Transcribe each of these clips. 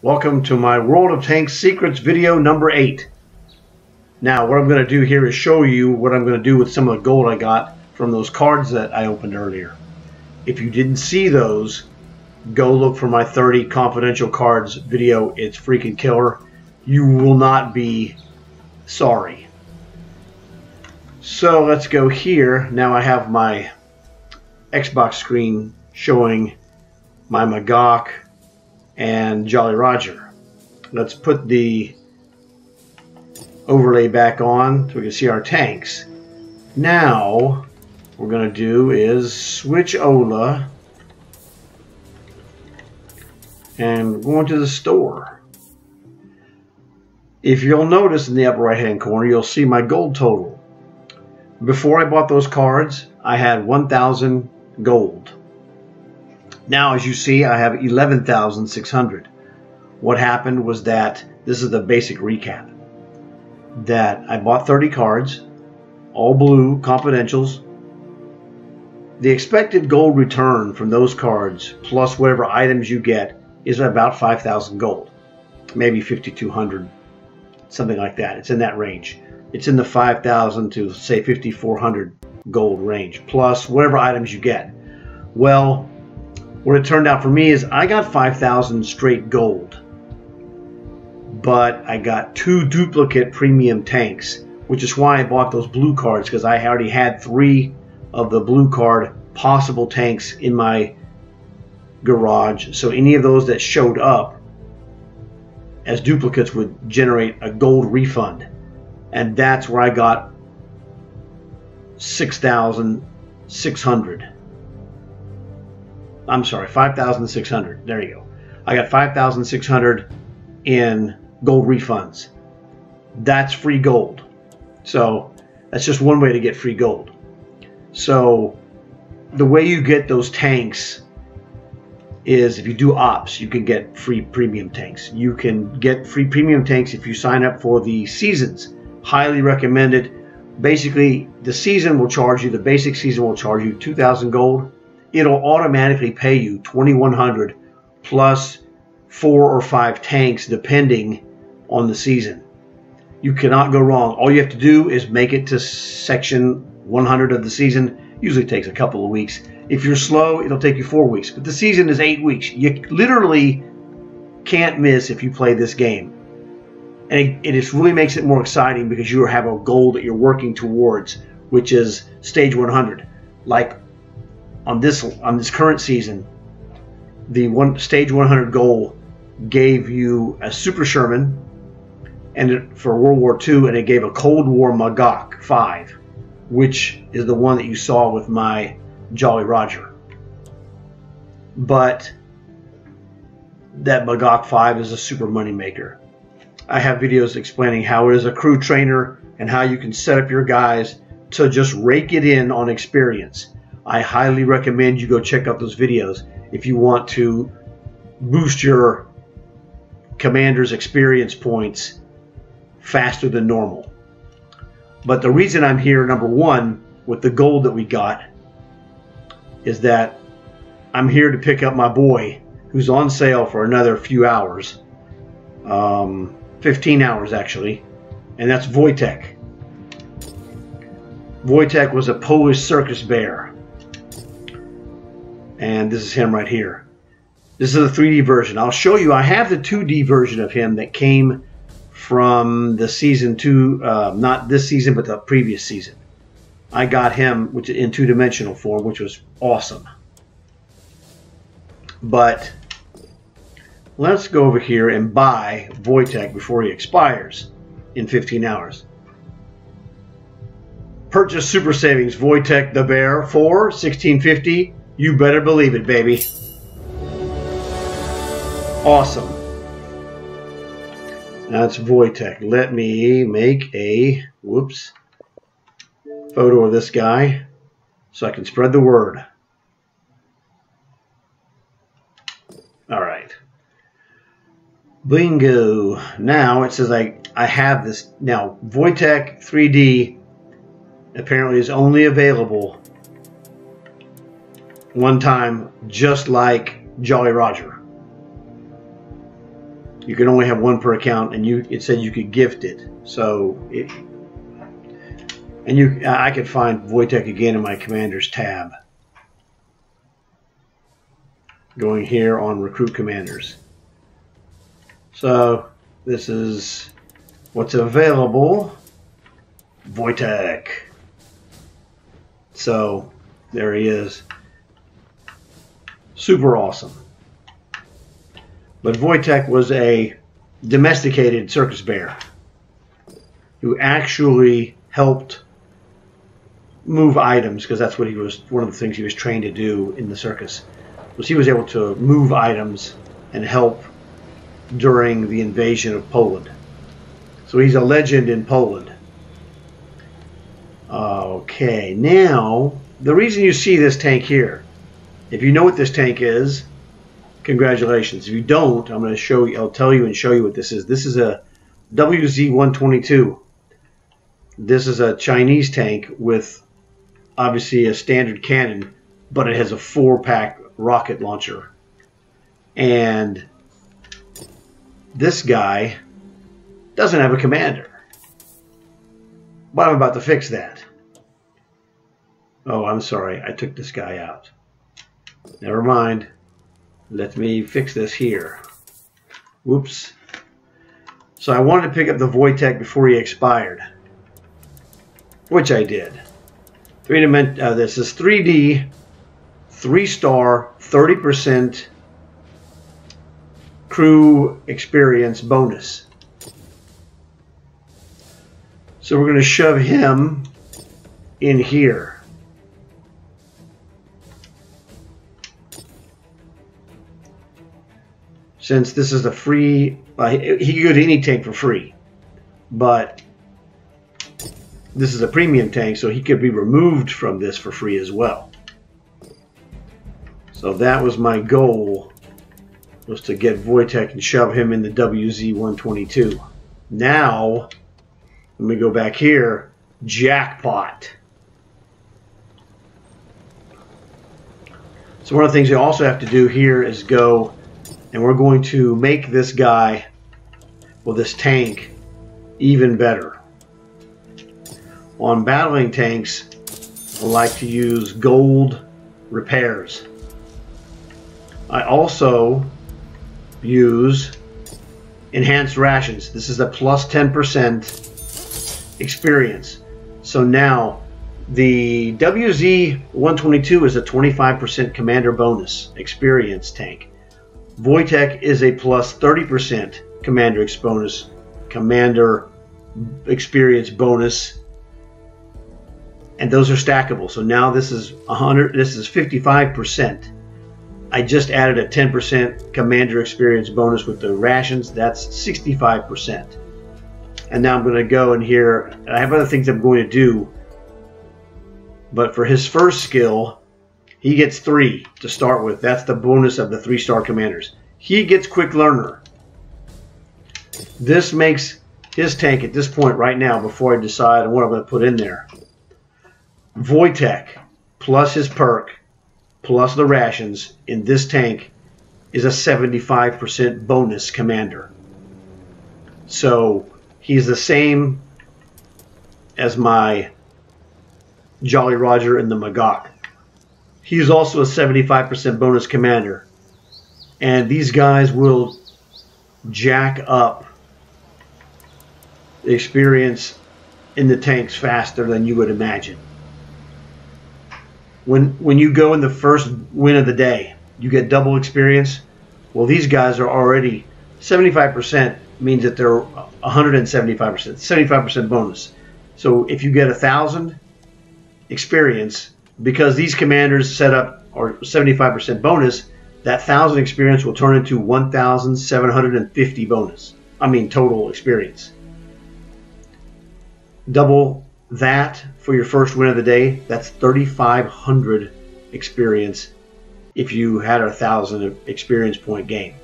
Welcome to my World of Tanks Secrets video number 8. Now what I'm going to do here is show you what I'm going to do with some of the gold I got from those cards that I opened earlier. If you didn't see those, go look for my 30 confidential cards video. It's freaking killer. You will not be sorry. So let's go here. Now I have my Xbox screen showing my Magok and Jolly Roger. Let's put the overlay back on so we can see our tanks. Now what we're going to do is switch Ola and go into the store. If you'll notice in the upper right hand corner, you'll see my gold total. Before I bought those cards, I had 1,000 gold. Now, as you see, I have 11,600. What happened was that, this is the basic recap, that I bought 30 cards, all blue, confidentials. The expected gold return from those cards, plus whatever items you get, is about 5,000 gold. Maybe 5,200, something like that. It's in that range. It's in the 5,000 to, say, 5,400 gold range, plus whatever items you get. Well, what it turned out for me is I got 5,000 straight gold, but I got 2 duplicate premium tanks, which is why I bought those blue cards, because I already had 3 of the blue card possible tanks in my garage. So any of those that showed up as duplicates would generate a gold refund, and that's where I got 6,600. I'm sorry, 5,600. There you go. I got 5,600 in gold refunds. That's free gold. So that's just one way to get free gold. So the way you get those tanks is if you do ops, you can get free premium tanks. You can get free premium tanks if you sign up for the seasons. Highly recommended. Basically, the season will charge you, the basic season will charge you 2,000 gold. It'll automatically pay you 2,100 plus 4 or 5 tanks depending on the season. You cannot go wrong. All you have to do is make it to section 100 of the season. Usually takes a couple of weeks. If you're slow, it'll take you 4 weeks. But the season is 8 weeks. You literally can't miss if you play this game. And it just really makes it more exciting because you have a goal that you're working towards, which is stage 100. Like on this current season, the stage 100 goal gave you a Super Sherman, and for World War II, and it gave a Cold War Magok 5, which is the one that you saw with my Jolly Roger. But that Magok 5 is a super money maker. I have videos explaining how it is a crew trainer and how you can set up your guys to just rake it in on experience. I highly recommend you go check out those videos if you want to boost your commander's experience points faster than normal. But the reason I'm here, number one, with the gold that we got, is that I'm here to pick up my boy who's on sale for another few hours. 15 hours actually, and that's Wojtek. Wojtek was a Polish circus bear, and this is him right here. This is a 3D version. I'll show you. I have the 2D version of him that came from the season 2, not this season but the previous season. I got him which in 2-dimensional form, which was awesome. But let's go over here and buy Wojtek before he expires in 15 hours. Purchase Super Savings Wojtek the Bear for $16.50. You better believe it, baby. Awesome. That's Wojtek. Let me make a photo of this guy so I can spread the word. All right. Bingo. Now it says I have this. Now Wojtek 3D apparently is only available one time, just like Jolly Roger. You can only have one per account, and it said you could gift it. So, I could find Wojtek again in my Commanders tab. Going here on Recruit Commanders. So, this is what's available. Wojtek. So, there he is. Super awesome. But Wojtek was a domesticated circus bear who actually helped move items, because that's what he was, one of the things he was trained to do in the circus, was he was able to move items and help during the invasion of Poland. So he's a legend in Poland. Okay, now the reason you see this tank here, if you know what this tank is, congratulations. If you don't, I'm going to show you. I'll tell you and show you what this is. This is a WZ-122. This is a Chinese tank with obviously a standard cannon, but it has a 4-pack rocket launcher. And this guy doesn't have a commander. But I'm about to fix that. Oh, I'm sorry. I took this guy out. Never mind. Let me fix this here. Whoops. So I wanted to pick up the Wojtek before he expired, which I did. This is 3D, 3-star, 30% crew experience bonus. So we're going to shove him in here. Since this is a free, he could go to any tank for free, but this is a premium tank, so he could be removed from this for free as well. So that was my goal, was to get Wojtek and shove him in the WZ-122. Now, let me go back here, jackpot. So one of the things you also have to do here is go, and we're going to make this guy, well, this tank, even better. On battling tanks, I like to use gold repairs. I also use enhanced rations. This is a plus 10% experience. So now the WZ-122 is a 25% commander bonus experience tank. Wojtek is a plus 30% commander experience bonus, and those are stackable. So now this is 100. This is 55%. I just added a 10% commander experience bonus with the rations. That's 65%. And now I'm going to go in here. I have other things I'm going to do, but for his first skill, he gets 3 to start with. That's the bonus of the 3-star commanders. He gets quick learner. This makes his tank at this point right now, before I decide on what I'm going to put in there, Wojtek plus his perk plus the rations in this tank is a 75% bonus commander. So he's the same as my Jolly Roger and the Magog. He's also a 75% bonus commander. And these guys will jack up the experience in the tanks faster than you would imagine. When you go in the first win of the day, you get double experience. Well, these guys are already 75%, means that they're 175%, 75% bonus. So if you get 1,000 experience, because these commanders set up are 75% bonus, that 1,000 experience will turn into 1,750 bonus. I mean total experience. Double that for your first win of the day. That's 3,500 experience if you had a 1,000 experience point game.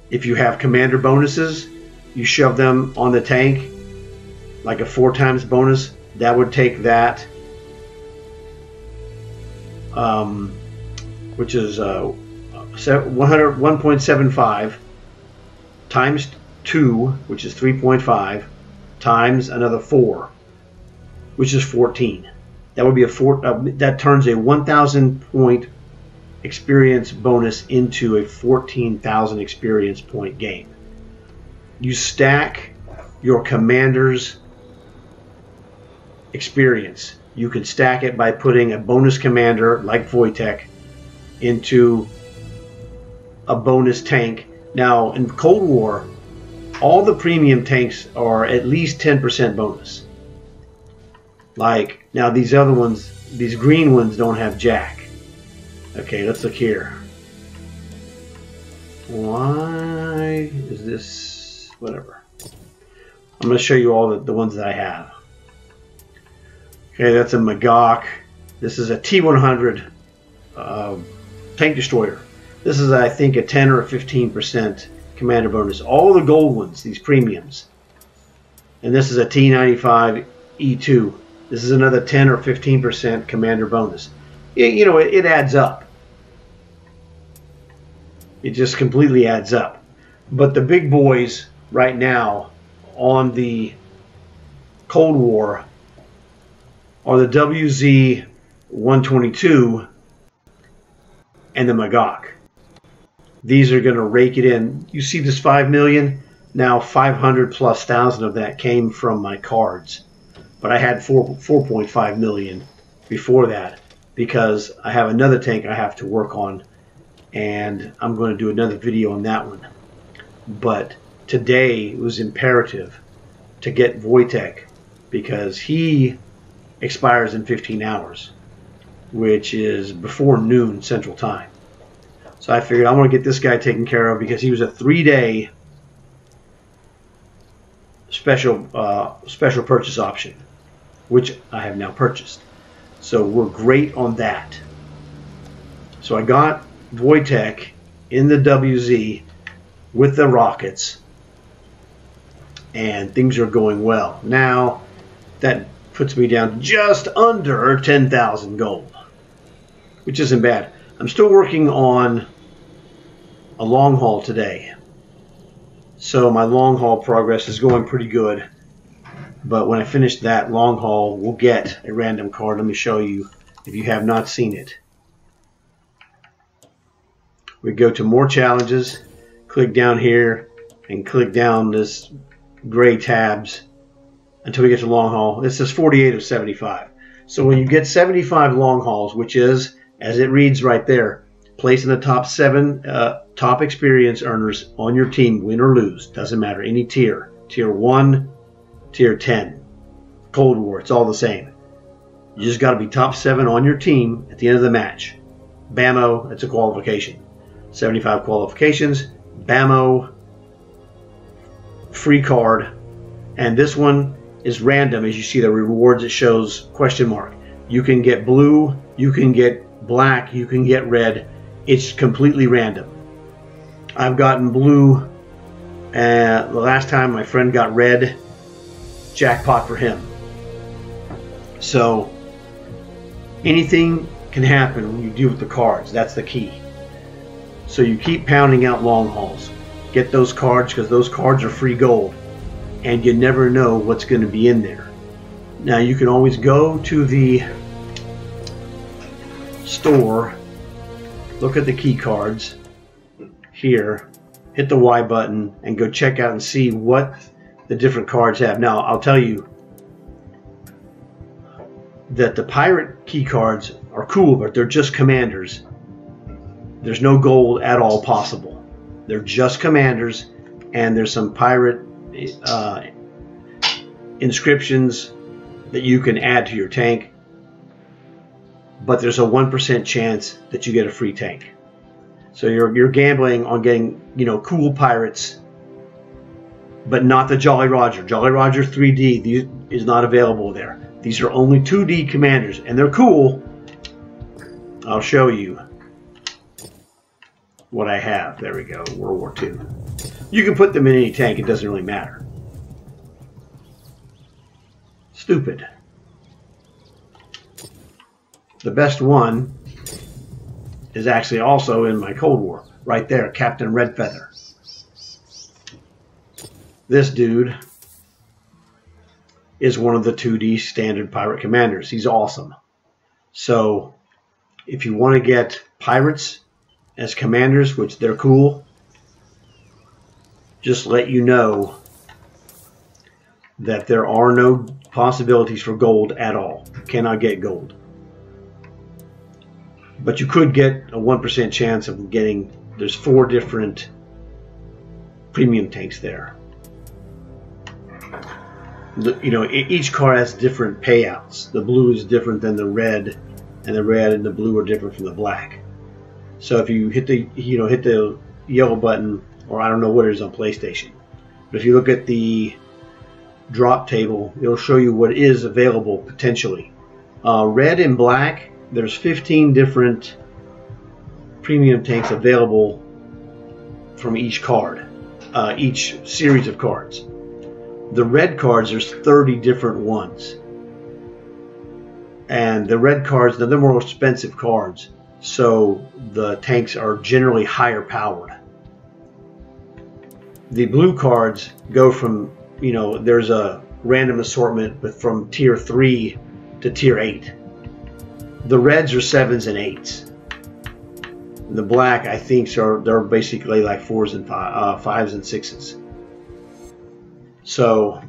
If you have commander bonuses, you shove them on the tank like a 4 times bonus. That would take that, which is 1.75, times 2, which is 3.5, times another 4, which is 14. That would be that turns a 1,000 point experience bonus into a 14,000 experience point game. You stack your commander's experience. You can stack it by putting a bonus commander like Wojtek into a bonus tank. Now in Cold War, all the premium tanks are at least 10% bonus. Like, now these other ones, these green ones don't have jack. Okay, let's look here. Why is this, whatever. I'm going to show you all the ones that I have. Okay, that's a Magog. This is a T100 tank destroyer. This is, I think, a 10 or a 15% commander bonus. All the gold ones, these premiums. And this is a T95 E2. This is another 10 or 15% commander bonus. You know, it adds up. It just completely adds up. But the big boys right now on the Cold War are the WZ-122 and the Magog. These are going to rake it in. You see this 5 million? Now 500,000+ of that came from my cards. But I had 4.5 million before that because I have another tank I have to work on, and I'm going to do another video on that one. But today it was imperative to get Wojtek because he expires in 15 hours, which is before noon Central Time. So I figured I want to get this guy taken care of because he was a 3-day special purchase option, which I have now purchased. So we're great on that. So I got Wojtek in the WZ with the rockets, and things are going well. Now that puts me down just under 10,000 gold, which isn't bad. I'm still working on a long haul today, so my long haul progress is going pretty good. But when I finish that long haul, we'll get a random card. Let me show you if you have not seen it. We go to more challenges, click down here, and click down this gray tabs until we get to long haul. This is 48 of 75. So when you get 75 long hauls, which is, as it reads right there, place in the top 7 top experience earners on your team, win or lose. Doesn't matter, any tier. Tier 1, Tier 10, Cold War, it's all the same. You just got to be top 7 on your team at the end of the match. Bammo, it's a qualification. 75 qualifications, Bammo, free card. And this one is random. As you see the rewards, it shows question mark. You can get blue, you can get black, you can get red. It's completely random. I've gotten blue. The last time my friend got red, jackpot for him. So anything can happen when you deal with the cards. That's the key. So you keep pounding out long hauls. Get those cards because those cards are free gold, and you never know what's going to be in there. Now you can always go to the store, look at the key cards here, hit the Y button, and go check out and see what the different cards have. Now I'll tell you that the pirate key cards are cool, but they're just commanders. There's no gold at all possible. They're just commanders, and there's some pirate inscriptions that you can add to your tank, but there's a 1% chance that you get a free tank. So you're gambling on getting, you know, cool pirates, but not the Jolly Roger. Jolly Roger 3D is not available there. These are only 2D commanders, and they're cool. I'll show you what I have. There we go, World War II. You can put them in any tank, it doesn't really matter. Stupid. The best one is actually also in my Cold War. Right there, Captain Redfeather. This dude is one of the 2D standard pirate commanders. He's awesome. So if you want to get pirates as commanders, which they're cool, just let you know that there are no possibilities for gold at all. You cannot get gold. But you could get a 1% chance of getting, there's 4 different premium tanks there. You know, each car has different payouts. The blue is different than the red, and the red and the blue are different from the black. So if you hit the, hit the yellow button, or I don't know what it is on PlayStation, but if you look at the drop table, it'll show you what is available potentially. Red and black, there's 15 different premium tanks available from each card, each series of cards. The red cards, there's 30 different ones. And the red cards, they're the more expensive cards, so the tanks are generally higher powered. The blue cards go from, there's a random assortment, but from tier 3 to tier 8. The reds are 7s and 8s. The black, I think, they're basically like 4s and 5s and 6s. So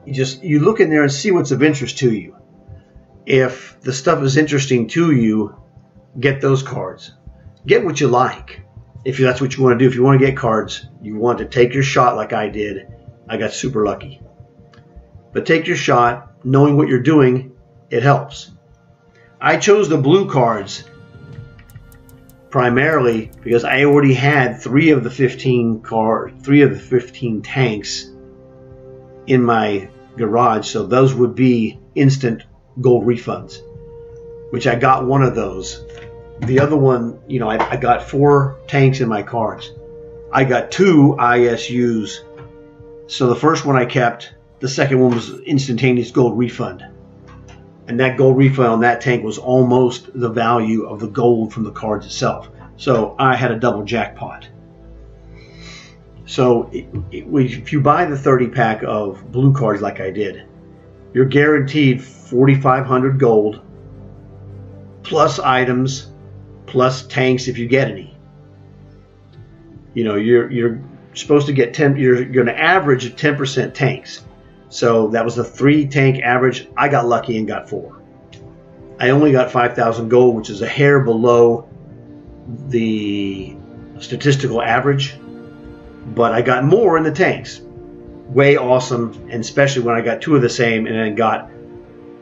you look in there and see what's of interest to you. If the stuff is interesting to you, get those cards. Get what you like. If that's what you want to do. If you want to get cards, you want to take your shot like I did. I got super lucky. But take your shot, knowing what you're doing, it helps. I chose the blue cards primarily because I already had 3 of the 15 tanks in my garage, so those would be instant gold refunds, which I got one of those. The other one, I got 4 tanks in my cards. I got 2 ISUs. So the first one I kept, the second one was instantaneous gold refund. And that gold refund on that tank was almost the value of the gold from the cards itself. So I had a double jackpot. So if you buy the 30 pack of blue cards like I did, you're guaranteed 4,500 gold, plus items, plus tanks if you get any. You're supposed to get 10. You're going to average 10% tanks. So that was the 3 tank average. I got lucky and got 4. I only got 5,000 gold, which is a hair below the statistical average, but I got more in the tanks. Way awesome, and especially when I got 2 of the same and then got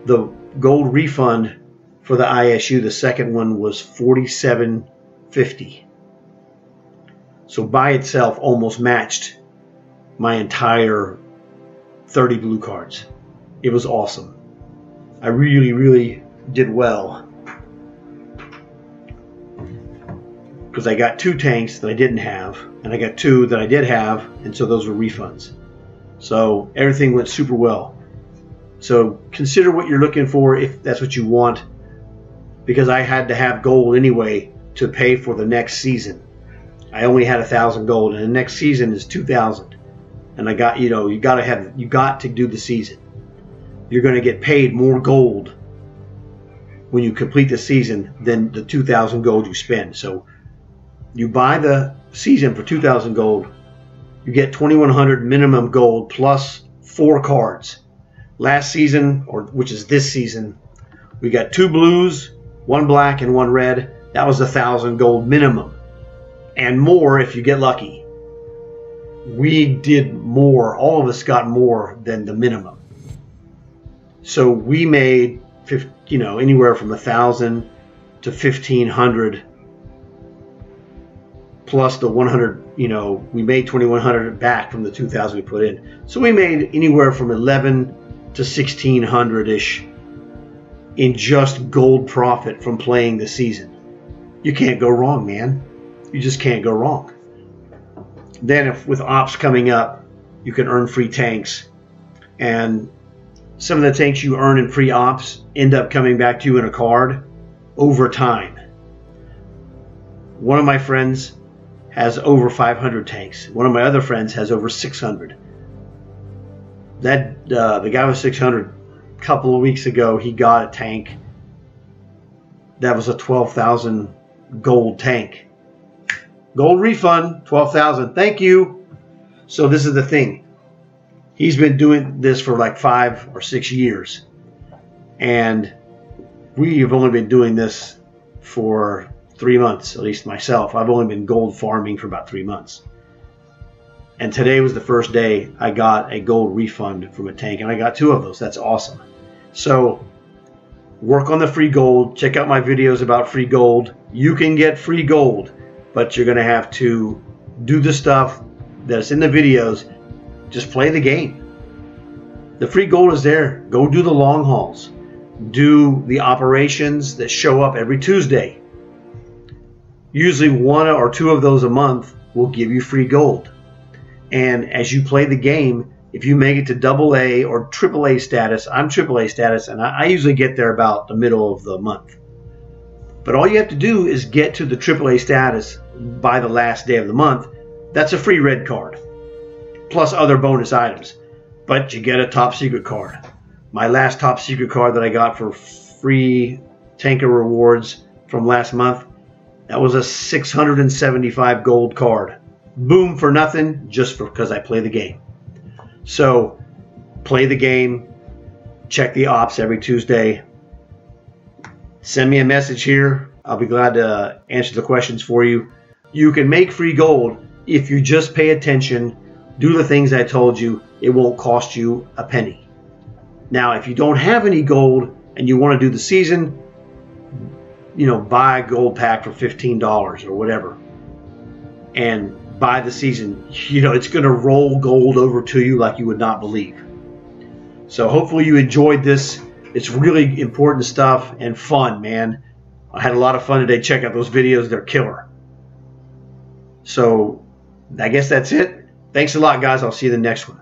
the gold refund for the ISU. The second one was $47.50. So by itself almost matched my entire 30 blue cards. It was awesome. I really, really did well because I got 2 tanks that I didn't have, and I got 2 that I did have, and so those were refunds. So everything went super well. So consider what you're looking for if that's what you want, because I had to have gold anyway to pay for the next season. I only had 1,000 gold, and the next season is 2,000. And I got, you got to do the season. You're going to get paid more gold when you complete the season than the 2,000 gold you spend. So you buy the season for 2,000 gold, you get 2,100 minimum gold plus 4 cards. Last season, which is this season, we got 2 blues, 1 black, and 1 red. That was 1,000 gold minimum, and more if you get lucky. We did more. All of us got more than the minimum. So we made, anywhere from 1,000 to 1,500, plus the 100. We made 2,100 back from the 2,000 we put in. So we made anywhere from 1,100 to 1,600-ish in just gold profit from playing the season. You can't go wrong, man. You just can't go wrong. Then if with ops coming up, you can earn free tanks, and some of the tanks you earn in free ops end up coming back to you in a card over time. One of my friends has over 500 tanks. One of my other friends has over 600. That the guy with 600, a couple of weeks ago, he got a tank that was a 12,000 gold tank. Gold refund, 12,000. Thank you. So this is the thing. He's been doing this for like 5 or 6 years, and we have only been doing this for 3 months, at least myself. I've only been gold farming for about 3 months. And today was the first day I got a gold refund from a tank, and I got 2 of those. That's awesome. So work on the free gold. Check out my videos about free gold. You can get free gold, but you're going to have to do the stuff that's in the videos. Just play the game. The free gold is there. Go do the long hauls. Do the operations that show up every Tuesday. Usually 1 or 2 of those a month will give you free gold. And as you play the game, if you make it to AA or AAA status, I'm AAA status, and I usually get there about the middle of the month. But all you have to do is get to the AAA status by the last day of the month. That's a free red card, plus other bonus items. But you get a top secret card. My last top secret card that I got for free tanker rewards from last month, that was a 675 gold card. Boom, for nothing, just because I play the game. So play the game, check the ops every Tuesday. Send me a message here. I'll be glad to answer the questions for you. You can make free gold if you just pay attention, do the things I told you. It won't cost you a penny. Now, if you don't have any gold and you want to do the season, buy a gold pack for $15 or whatever, and buy the season. It's going to roll gold over to you like you would not believe. So hopefully you enjoyed this. It's really important stuff and fun, man. I had a lot of fun today. Check out those videos. They're killer. So I guess that's it. Thanks a lot, guys. I'll see you in the next one.